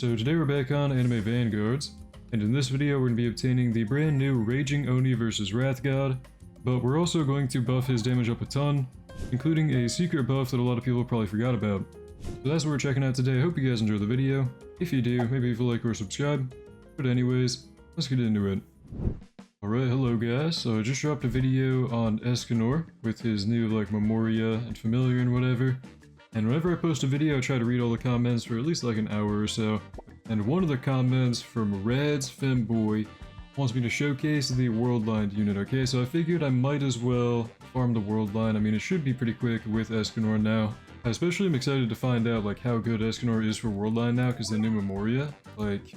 So today we're back on Anime Vanguards, and in this video we're going to be obtaining the brand new Raging Oni vs Wrath God, but we're also going to buff his damage up a ton, including a secret buff that a lot of people probably forgot about. So that's what we're checking out today. I hope you guys enjoy the video. If you do, maybe if you like or subscribe. But anyways, let's get into it. Alright, hello guys. So I just dropped a video on Escanor with his new Memoria and Familiar and whatever. And whenever I post a video, I try to read all the comments for at least an hour or so. And one of the comments from Rad's Femboy wants me to showcase the Worldline unit, okay? So I figured I might as well farm the Worldline. I mean, it should be pretty quick with Escanor now. I especially am excited to find out how good Escanor is for Worldline now, because the new Memoria.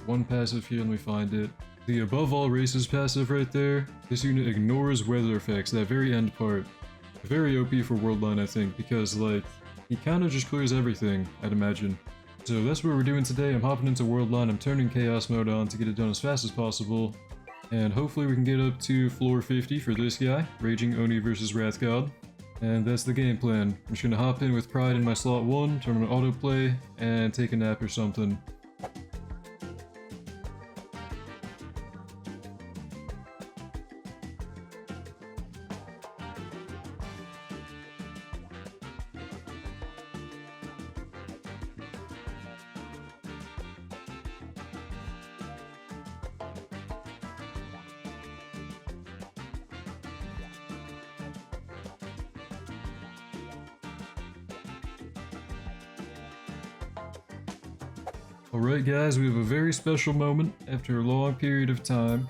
One passive here, let me find it. The above all races passive right there. This unit ignores weather effects, that very end part. Very OP for Worldline, I think, because he kind of just clears everything, I'd imagine. So that's what we're doing today. I'm hopping into Worldline, I'm turning Chaos Mode on to get it done as fast as possible. And hopefully we can get up to floor 50 for this guy, Raging Oni vs Wrath God. And that's the game plan. I'm just gonna hop in with Pride in my slot 1, turn on autoplay, and take a nap or something. Alright guys, we have a very special moment. After a long period of time,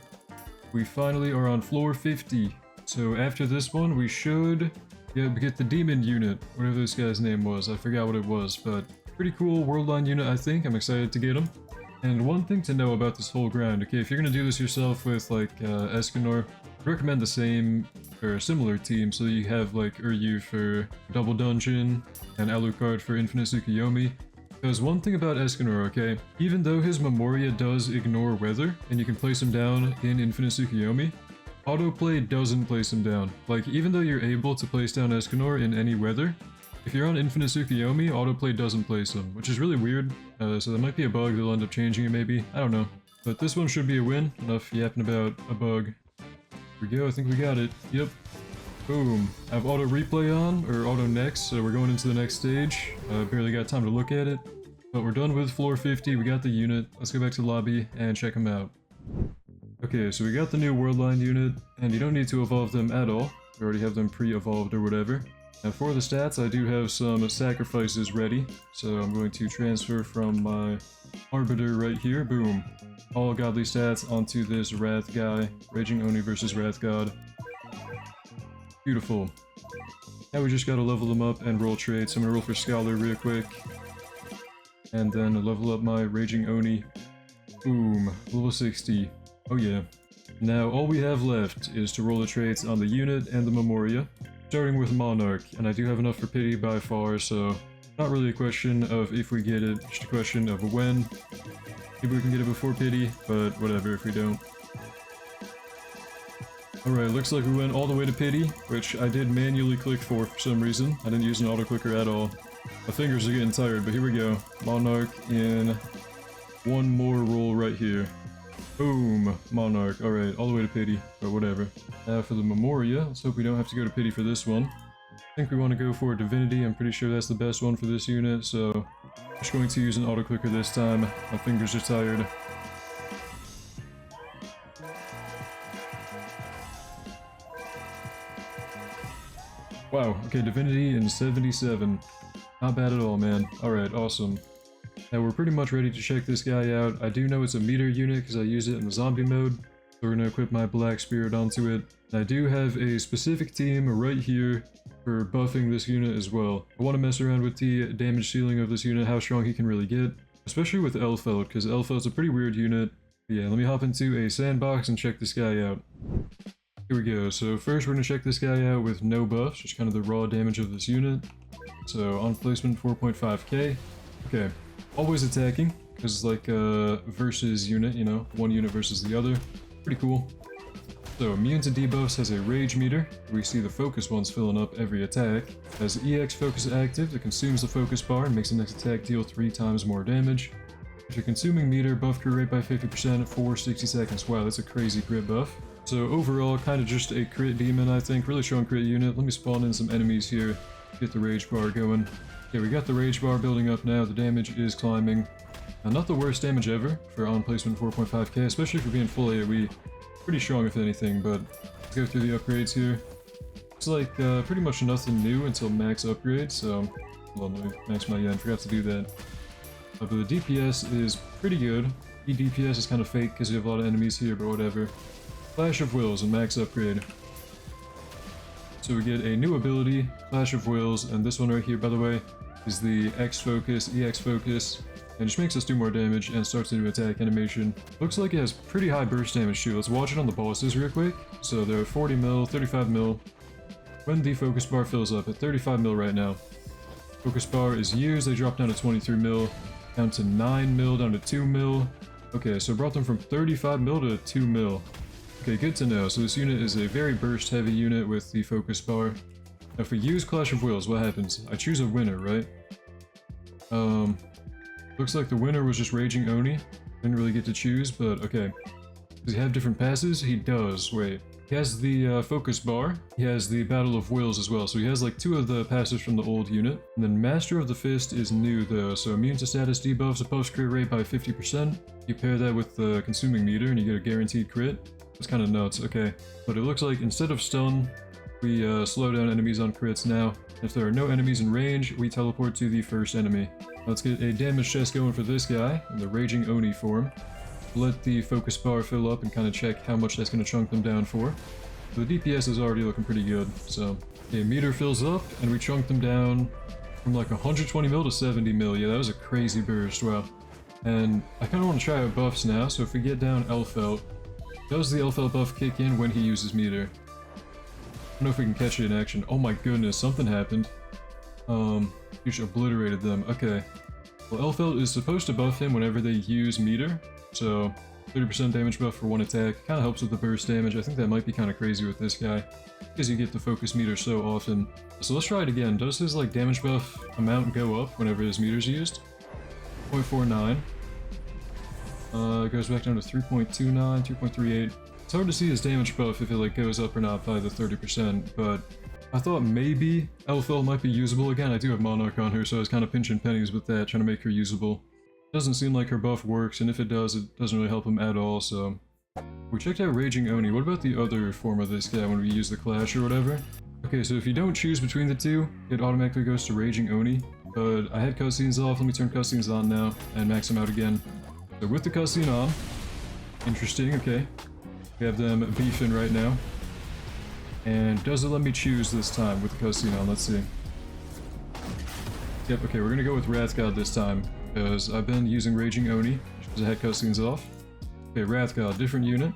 we finally are on floor 50. So after this one, we should get the demon unit, whatever this guy's name was. I forgot what it was, but pretty cool Worldline unit, I think. I'm excited to get him. And one thing to know about this whole grind, okay, if you're gonna do this yourself with Escanor, I recommend the same or similar team, so you have Uryu for Double Dungeon and Alucard for Infinite Tsukuyomi. Because one thing about Escanor, okay, even though his Memoria does ignore weather, and you can place him down in Infinite Tsukuyomi, autoplay doesn't place him down. Even though you're able to place down Escanor in any weather, if you're on Infinite Tsukuyomi, autoplay doesn't place him, which is really weird, so that might be a bug, they'll end up changing it maybe, I don't know. But this one should be a win, enough yapping about a bug. Here we go, I think we got it, yep. Boom. I have auto replay on, or auto next, so we're going into the next stage. Barely got time to look at it. But we're done with floor 50, we got the unit. Let's go back to the lobby and check them out. Okay, so we got the new Worldline unit, and you don't need to evolve them at all. We already have them pre-evolved or whatever. Now for the stats, I do have some sacrifices ready. So I'm going to transfer from my Arbiter right here, boom. All godly stats onto this Wrath guy, Raging Oni vs Wrath God. Beautiful. Now we just gotta level them up and roll traits. So I'm gonna roll for Scholar real quick. And then level up my Raging Oni. Boom. Level 60. Oh yeah. Now all we have left is to roll the traits on the unit and the Memoria. Starting with Monarch. And I do have enough for Pity by far, so not really a question of if we get it, just a question of when. Maybe we can get it before Pity, but whatever if we don't. Alright, looks like we went all the way to Pity, which I did manually click for some reason. I didn't use an auto clicker at all. My fingers are getting tired, but here we go. Monarch in one more roll right here. Boom! Monarch. Alright, all the way to Pity, but whatever. Now for the Memoria, let's hope we don't have to go to Pity for this one. I think we want to go for Divinity, I'm pretty sure that's the best one for this unit, so I'm just going to use an auto clicker this time. My fingers are tired. Wow, okay, Divinity in 77. Not bad at all, man. Alright, awesome. Now we're pretty much ready to check this guy out. I do know it's a meter unit because I use it in the zombie mode. So we're gonna equip my Black Spirit onto it. And I do have a specific team right here for buffing this unit as well. I want to mess around with the damage ceiling of this unit, how strong he can really get. Especially with Lfelt, because Lfelt's a pretty weird unit. But yeah, let me hop into a sandbox and check this guy out. Here we go, so first we're going to check this guy out with no buffs, just kind of the raw damage of this unit. So on placement 4.5k. Okay, always attacking, because it's like a versus unit, you know, one unit versus the other. Pretty cool. So immune to debuffs has a rage meter. We see the focus ones filling up every attack. Has EX focus active that consumes the focus bar and makes the next attack deal 3 times more damage. After consuming meter, buff crit rate by 50% for 60 seconds. Wow, that's a crazy crit buff. So overall, kind of just a crit demon, I think. Really strong crit unit. Let me spawn in some enemies here. Get the rage bar going. Okay, we got the rage bar building up now. The damage is climbing. Not the worst damage ever for on placement 4.5k, especially for being full AoE. Pretty strong if anything, but let's go through the upgrades here. Looks like pretty much nothing new until max upgrade, so hold on, let me max my yen, forgot to do that. But the DPS is pretty good. The DPS is kind of fake because you have a lot of enemies here, but whatever. Clash of Wills and max upgrade. So we get a new ability, Clash of Wills, and this one right here, by the way, is the X focus, EX focus, and just makes us do more damage and starts a new attack animation. Looks like it has pretty high burst damage too. Let's watch it on the bosses real quick. So they're 40 mil, 35 mil. When the focus bar fills up at 35 mil right now. Focus bar is used, they drop down to 23 mil, down to 9 mil, down to 2 mil. Okay, so brought them from 35 mil to 2 mil. Okay, good to know. So this unit is a very burst heavy unit with the focus bar. Now if we use Clash of Wills, what happens? I choose a winner, right? Looks like the winner was just Raging Oni. Didn't really get to choose, but okay. Does he have different passes? He does, wait. He has the focus bar. He has the Battle of Wills as well, so he has like 2 of the passes from the old unit. And then Master of the Fist is new though, so immune to status debuffs, opposed crit rate by 50%. You pair that with the consuming meter and you get a guaranteed crit. It's kind of nuts, okay. But it looks like instead of stun, we slow down enemies on crits now. If there are no enemies in range, we teleport to the first enemy. Let's get a damage chest going for this guy in the Raging Oni form. Let the focus bar fill up and kind of check how much that's going to chunk them down for. The DPS is already looking pretty good, so... Okay, meter fills up, and we chunk them down from like 120 mil to 70 mil. Yeah, that was a crazy burst, wow. And I kind of want to try out buffs now, so if we get down Lfelt, does the Lfelt buff kick in when he uses meter? I don't know if we can catch it in action. Oh my goodness, something happened. You just obliterated them. Okay. Well, Lfelt is supposed to buff him whenever they use meter, so 30% damage buff for one attack. Kind of helps with the burst damage. I think that might be kind of crazy with this guy, because you get the focus meter so often. So let's try it again. Does his like damage buff amount go up whenever his meter's used? 0.49. It goes back down to 3.29, 2.38. It's hard to see his damage buff if it like goes up or not by the 30%, but I thought maybe Lfelt might be usable again. I do have Monarch on her, so I was kind of pinching pennies with that, trying to make her usable. Doesn't seem like her buff works, and if it does, it doesn't really help him at all, so... We checked out Raging Oni. What about the other form of this guy when we use the Clash or whatever? Okay, so if you don't choose between the two, it automatically goes to Raging Oni. But I had cutscenes off, let me turn cutscenes on now, and max them out again. So with the cutscene on... Interesting, okay. We have them beefing right now. And does it let me choose this time with the cutscene on? Let's see. Yep, okay, we're gonna go with Wrath God this time, because I've been using Raging Oni, because I had cutscenes off. Okay, Wrath God, different unit.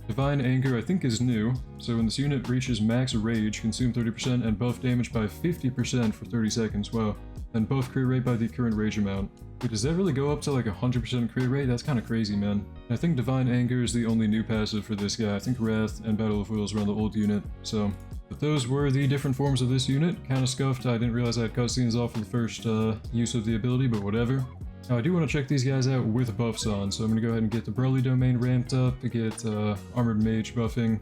Divine Anger I think is new, so when this unit reaches max rage, consume 30% and buff damage by 50% for 30 seconds, wow. And buff crit rate by the current rage amount. Wait, does that really go up to like 100% crit rate? That's kind of crazy, man. I think Divine Anger is the only new passive for this guy. I think Wrath and Battle of Wills were on the old unit, so... But those were the different forms of this unit. Kind of scuffed, I didn't realize I had cutscenes off for the first use of the ability, but whatever. Now I do want to check these guys out with buffs on, so I'm going to go ahead and get the Broly domain ramped up to get Armored Mage buffing.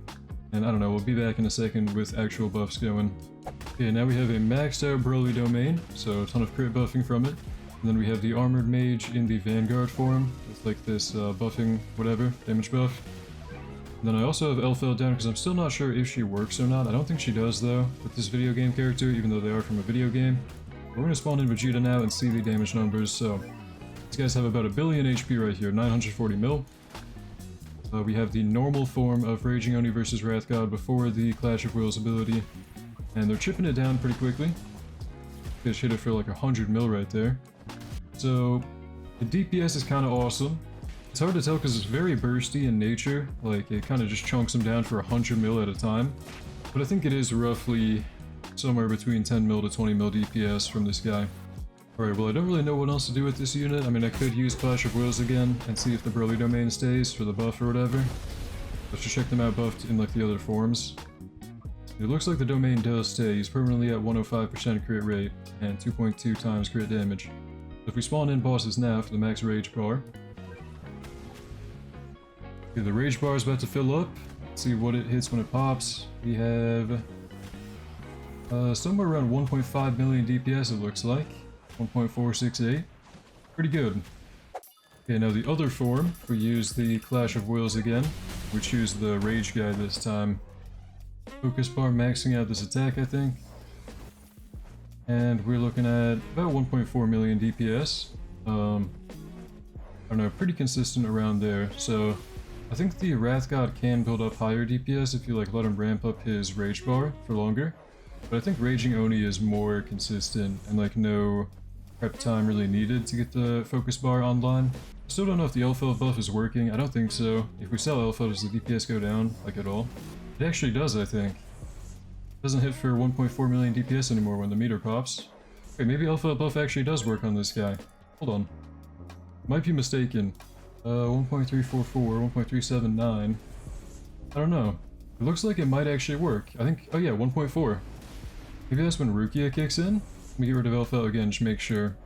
And I don't know, we'll be back in a second with actual buffs going. Okay, now we have a maxed out Broly domain, so a ton of crit buffing from it. And then we have the Armored Mage in the Vanguard form, with like this buffing whatever, damage buff. And then I also have Lfelt down because I'm still not sure if she works or not. I don't think she does though, with this video game character, even though they are from a video game. We're going to spawn in Vegeta now and see the damage numbers, so... These guys have about 1 billion HP right here, 940 mil. We have the normal form of Raging Oni versus Wrath God before the Clash of Wills ability. And they're chipping it down pretty quickly. They just hit it for like 100 mil right there. So, the DPS is kind of awesome. It's hard to tell because it's very bursty in nature, like it kind of just chunks them down for 100 mil at a time. But I think it is roughly somewhere between 10 mil to 20 mil DPS from this guy. Alright, well I don't really know what else to do with this unit. I mean I could use Clash of Wills again and see if the Broly domain stays for the buff or whatever. Let's just check them out buffed in like the other forms. It looks like the domain does stay. He's permanently at 105% crit rate and 2.2 times crit damage. If we spawn in bosses now for the max rage bar. Okay, the rage bar is about to fill up. Let's see what it hits when it pops. We have somewhere around 1.5 million DPS it looks like. 1.468. Pretty good. Okay, now the other form, we use the Clash of Wills again. We choose the Rage guy this time. Focus bar maxing out this attack, I think. And we're looking at about 1.4 million DPS. I don't know, pretty consistent around there. So I think the Wrath God can build up higher DPS if you like let him ramp up his Rage bar for longer. But I think Raging Oni is more consistent and like no prep time really needed to get the focus bar online. I still don't know if the Lfelt buff is working. I don't think so. If we sell Lfelt, does the DPS go down like at all? It actually does, I think. It doesn't hit for 1.4 million DPS anymore when the meter pops. Okay, maybe Lfelt buff actually does work on this guy. Hold on. Might be mistaken. 1.344, 1.379. I don't know. It looks like it might actually work. I think, oh yeah, 1.4. Maybe that's when Rukia kicks in? Let me get rid of Lfelt again, just make sure.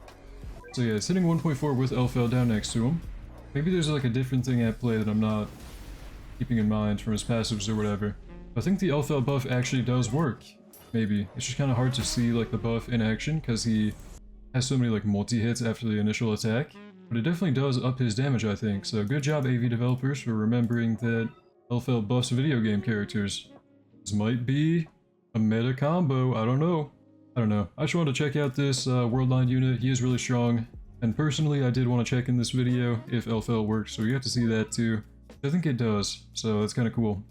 So yeah, it's hitting 1.4 with Lfelt down next to him. Maybe there's like a different thing at play that I'm not keeping in mind from his passives or whatever. I think the Lfelt buff actually does work. Maybe. It's just kind of hard to see like the buff in action because he has so many like multi-hits after the initial attack. But it definitely does up his damage, I think. So good job, AV developers, for remembering that Lfelt buffs video game characters. This might be a meta combo, I don't know. I just wanted to check out this Worldline unit. He is really strong. And personally, I did want to check in this video if Lfelt works, so you have to see that too. I think it does, so that's kind of cool.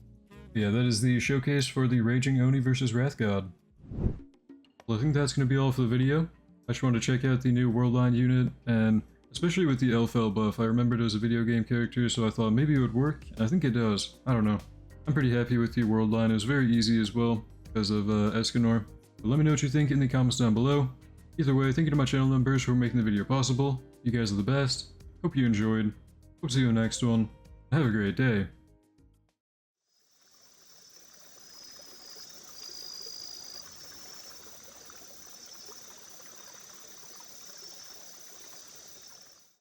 But yeah, that is the showcase for the Raging Oni versus Wrath God. Well, I think that's going to be all for the video. I just wanted to check out the new Worldline unit, and especially with the Lfelt buff. I remembered it was a video game character, so I thought maybe it would work, and I think it does. I don't know. I'm pretty happy with the Worldline. It was very easy as well, because of Escanor. But let me know what you think in the comments down below. Either way, thank you to my channel members for making the video possible. You guys are the best. Hope you enjoyed. Hope to see you in the next one. Have a great day.